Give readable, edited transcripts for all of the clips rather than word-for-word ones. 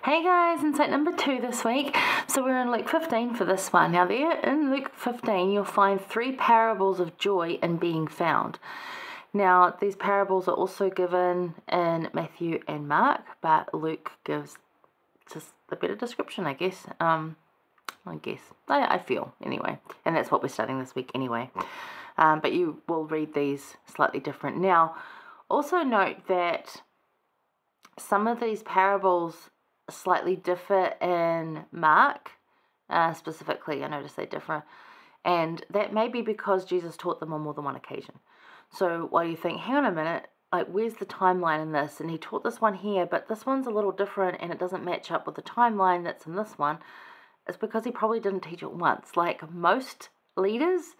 Hey guys, insight number 2 this week. So we're in Luke 15 for this one. Now there in Luke 15 you'll find 3 parables of joy in being found. Now these parables are also given in Matthew and Mark, but Luke gives just a better description, I guess. I feel anyway, and that's what we're studying this week anyway. But you will read these slightly different. Now also note that some of these parables slightly differ in Mark, specifically. I noticed they differ, and that may be because Jesus taught them on more than one occasion. So while you think, hang on a minute, like where's the timeline in this? And he taught this one here, but this one's a little different and it doesn't match up with the timeline that's in this one. It's because he probably didn't teach it once. Like most leaders,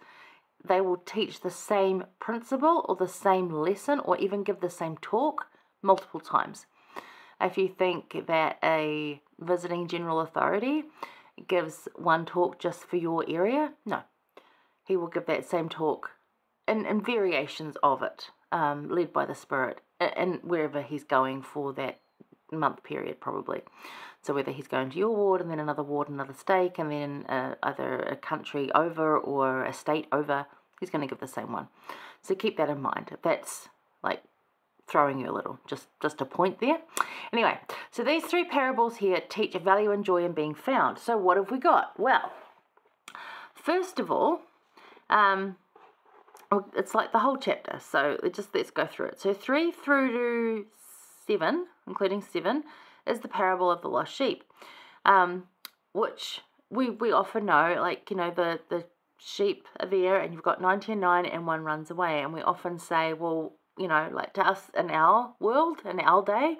they will teach the same principle or the same lesson or even give the same talk multiple times. If you think that a visiting general authority gives one talk just for your area, no. He will give that same talk in variations of it, led by the Spirit, and wherever he's going for that month period probably. So whether he's going to your ward and then another ward, another stake, and then either a country over or a state over, he's going to give the same one. So keep that in mind. If that's like throwing you a little, just a point there. Anyway, so these 3 parables here teach a value and joy in being found. So what have we got? Well, first of all, it's like the whole chapter, so let's go through it. So 3 through to 7, including 7, is the parable of the lost sheep, which we often know, like, you know, the sheep are there and you've got 99 and one runs away, and we often say, well, you know, like to us in our world, in our day,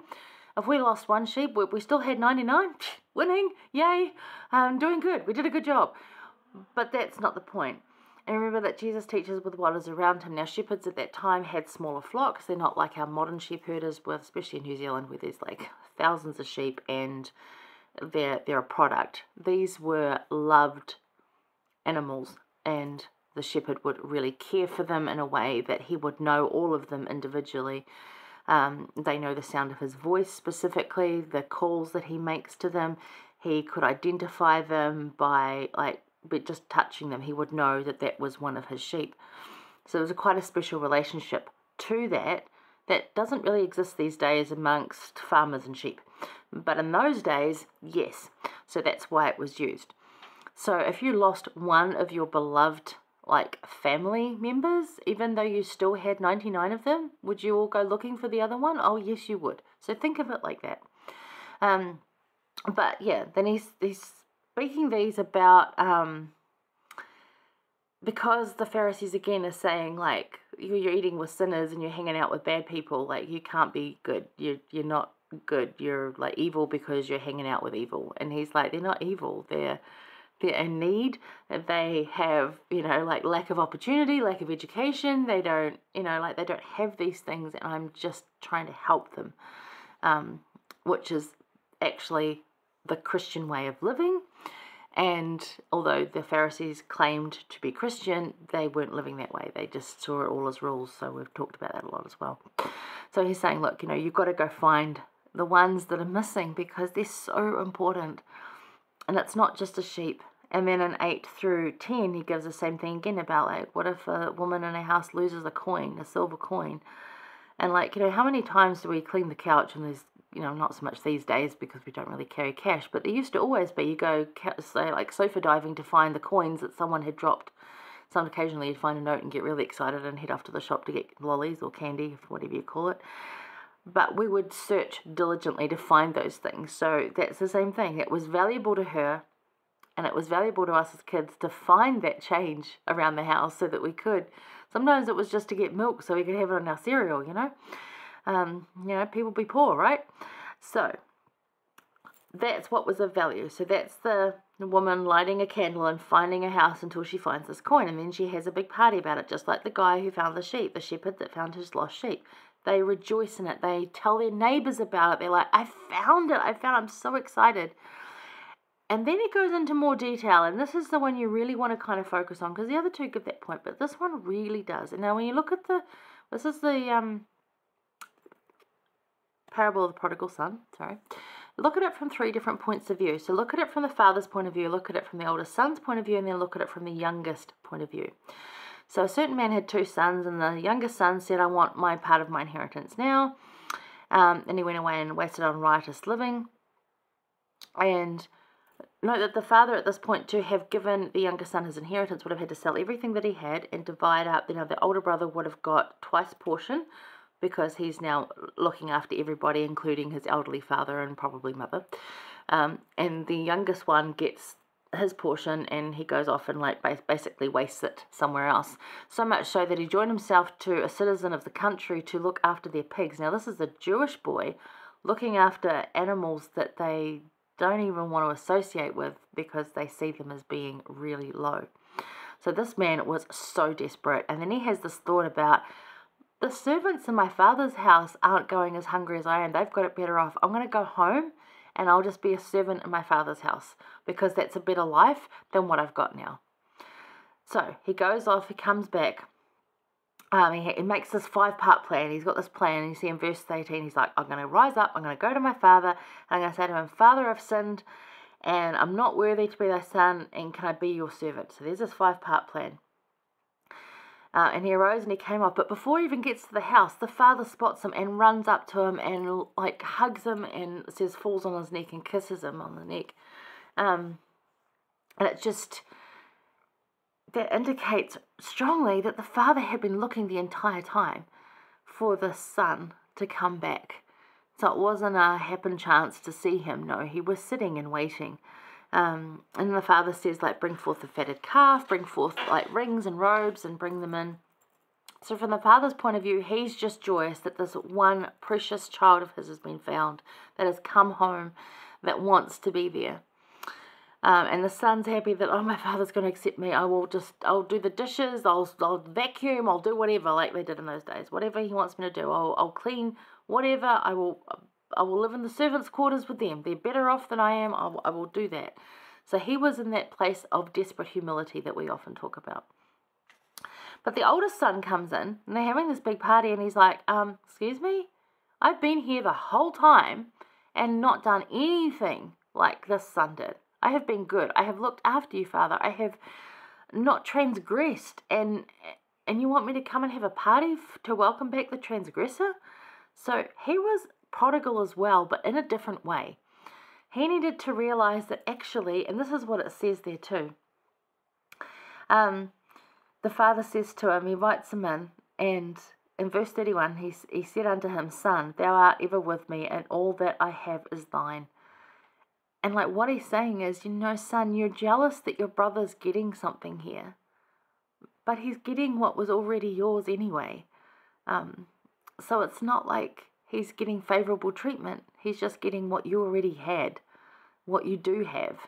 if we lost one sheep, we still had 99, winning, yay, doing good, we did a good job. But that's not the point. And remember that Jesus teaches with what is around him. Now, shepherds at that time had smaller flocks. They're not like our modern sheep herders, especially in New Zealand, where there's like thousands of sheep and they're a product. These were loved animals, and the shepherd would really care for them in a way that he would know all of them individually. They know the sound of his voice specifically, the calls that he makes to them. He could identify them by just touching them. He would know that that was one of his sheep. So there was quite a special relationship to that doesn't really exist these days amongst farmers and sheep. But in those days, yes. So that's why it was used. So if you lost one of your beloved family members, even though you still had 99 of them, would you all go looking for the other one? Oh, yes, you would. So think of it like that. But yeah, then he's speaking these about, because the Pharisees again are saying, like, you're eating with sinners and you're hanging out with bad people, like, you can't be good. You're not good. You're like evil because you're hanging out with evil. And he's like, they're not evil. They're in need. They have, lack of opportunity, lack of education. They don't, they don't have these things, and I'm just trying to help them, which is actually the Christian way of living. And although the Pharisees claimed to be Christian, they weren't living that way. They just saw it all as rules. So we've talked about that a lot as well. So he's saying, look, you've got to go find the ones that are missing because they're so important. And it's not just a sheep. And then in 8 through 10, he gives the same thing again about, what if a woman in a house loses a coin, a silver coin? And, how many times do we clean the couch? And there's, not so much these days because we don't really carry cash. But there used to always be, you go, say, sofa diving to find the coins that someone had dropped. Some occasionally you'd find a note and get really excited and head off to the shop to get lollies or candy, whatever you call it. But we would search diligently to find those things. So that's the same thing. It was valuable to her, and it was valuable to us as kids to find that change around the house so that we could. Sometimes it was just to get milk so we could have it on our cereal, people be poor, right? So that's what was of value. So that's the woman lighting a candle and finding a house until she finds this coin. And then she has a big party about it, just like the guy who found the sheep, the shepherd that found his lost sheep. They rejoice in it. They tell their neighbors about it. They're like, I found it. I'm so excited. And then it goes into more detail, and this is the one you really want to kind of focus on, because the other two give that point, but this one really does. And now when you look at this is the parable of the prodigal son, sorry. look at it from 3 different points of view. So look at it from the father's point of view, look at it from the oldest son's point of view, and then look at it from the youngest point of view. So a certain man had 2 sons, and the youngest son said, I want my part of my inheritance now. And he went away and wasted on riotous living. And note that the father at this point, to have given the younger son his inheritance, would have had to sell everything that he had and divide up. You know, the older brother would have got twice portion, because he's now looking after everybody, including his elderly father and probably mother. And the youngest one gets his portion, and he goes off and like basically wastes it somewhere else. So much so that he joined himself to a citizen of the country to look after their pigs. Now this is a Jewish boy looking after animals that they don't even want to associate with, because they see them as being really low. So this man was so desperate. And then he has this thought about, the servants in my father's house aren't going as hungry as I am. They've got it better off. I'm going to go home and I'll just be a servant in my father's house, because that's a better life than what I've got now. So he goes off, he comes back. He makes this 5-part plan. He's got this plan, and you see in verse 18, he's like, I'm going to rise up, I'm going to go to my father, and I'm going to say to him, Father, I've sinned, and I'm not worthy to be thy son, and can I be your servant? So there's this 5-part plan. And he arose and he came up, but before he even gets to the house, the father spots him and runs up to him and like hugs him and says, falls on his neck and kisses him on the neck. And it just, that indicates strongly that the father had been looking the entire time for the son to come back. So it wasn't a happen chance to see him. No, he was sitting and waiting. And the father says, like, bring forth the fatted calf, bring forth like rings and robes and bring them in. So from the father's point of view, he's just joyous that this one precious child of his has been found, that has come home, that wants to be there. And the son's happy that, oh, my father's going to accept me. I'll do the dishes, I'll vacuum, I'll do whatever, like they did in those days. Whatever he wants me to do, I'll clean whatever. I will live in the servants' quarters with them. They're better off than I am. I will do that. So he was in that place of desperate humility that we often talk about. But the oldest son comes in, and they're having this big party, and he's like, excuse me? I've been here the whole time and not done anything like this son did. I have been good. I have looked after you, Father. I have not transgressed. And you want me to come and have a party to welcome back the transgressor? So he was prodigal as well, but in a different way. He needed to realize that actually, and this is what it says there too, the father says to him, he invites him in, and in verse 31, he said unto him, Son, thou art ever with me, and all that I have is thine. And like what he's saying is, son, you're jealous that your brother's getting something here, but he's getting what was already yours anyway. So it's not like he's getting favorable treatment. He's just getting what you already had, what you do have.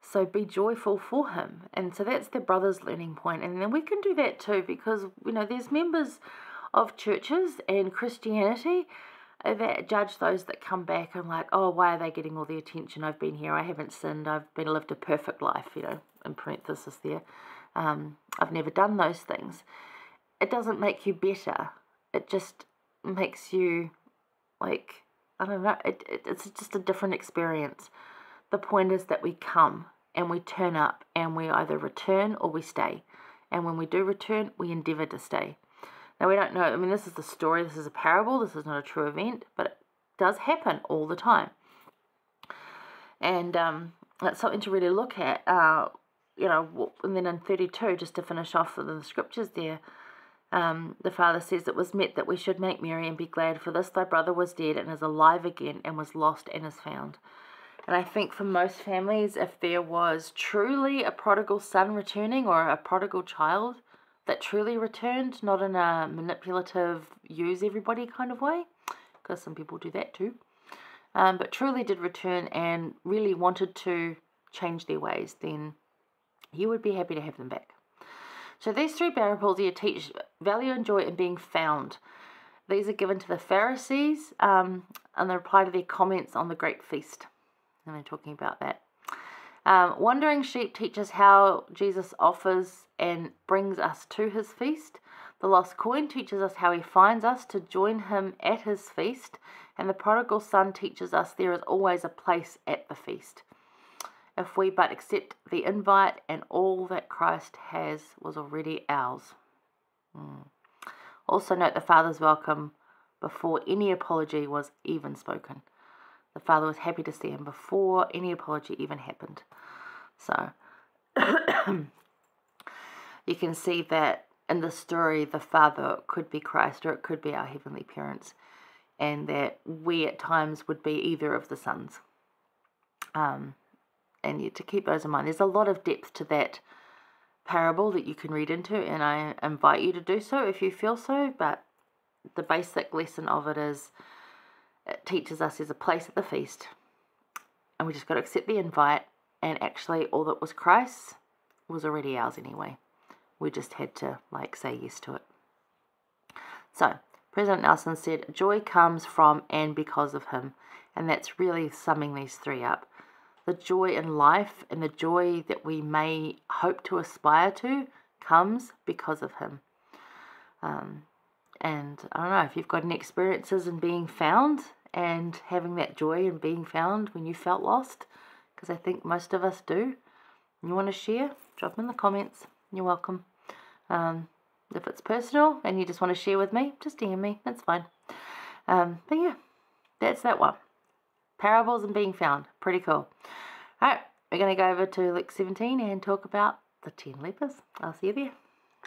So be joyful for him. And so that's the brother's learning point. And then we can do that too, because, there's members of churches and Christianity that judge those that come back and like, oh, why are they getting all the attention? I've been here. I haven't sinned. I've lived a perfect life, in parenthesis there. I've never done those things. It doesn't make you better. It just makes you like, I don't know, it's just a different experience. The point is that we come and we turn up and we either return or we stay. And when we do return, we endeavour to stay. Now, we don't know, this is the story, this is a parable, this is not a true event, but it does happen all the time. And that's something to really look at, and then in 32, just to finish off with the scriptures there, the father says, it was meet that we should make merry and be glad, for this thy brother was dead and is alive again, and was lost and is found. And I think for most families, if there was truly a prodigal son returning, or a prodigal child that truly returned, not in a manipulative, use everybody kind of way, because some people do that too, but truly did return and really wanted to change their ways, then he would be happy to have them back. So these 3 parables here teach value and joy in being found. These are given to the Pharisees, and they reply to their comments on the great feast. And they're talking about that. Wandering sheep teaches how Jesus offers and brings us to his feast. The lost coin teaches us how he finds us to join him at his feast, and the prodigal son teaches us there is always a place at the feast, if we but accept the invite, and all that Christ has was already ours. Also note the Father's welcome before any apology was even spoken. The Father was happy to see him before any apology even happened. So you can see that in the story, the Father could be Christ, or it could be our heavenly parents, and that we at times would be either of the sons. And yet to keep those in mind. There's a lot of depth to that parable that you can read into, and I invite you to do so if you feel so, but the basic lesson of it is it teaches us there's a place at the feast, and we just got to accept the invite, and actually all that was Christ's was already ours anyway. We just had to say yes to it. So President Nelson said, joy comes from and because of him, and that's really summing these three up. The joy in life and the joy that we may hope to aspire to comes because of him. And I don't know if you've got any experiences in being found and having that joy in being found when you felt lost, because I think most of us do. You want to share? Drop them in the comments. You're welcome. If it's personal and you just want to share with me, just DM me. That's fine. But yeah, that's that one. Parables and being found. Pretty cool. Alright, we're going to go over to Luke 17 and talk about the 10 lepers. I'll see you there.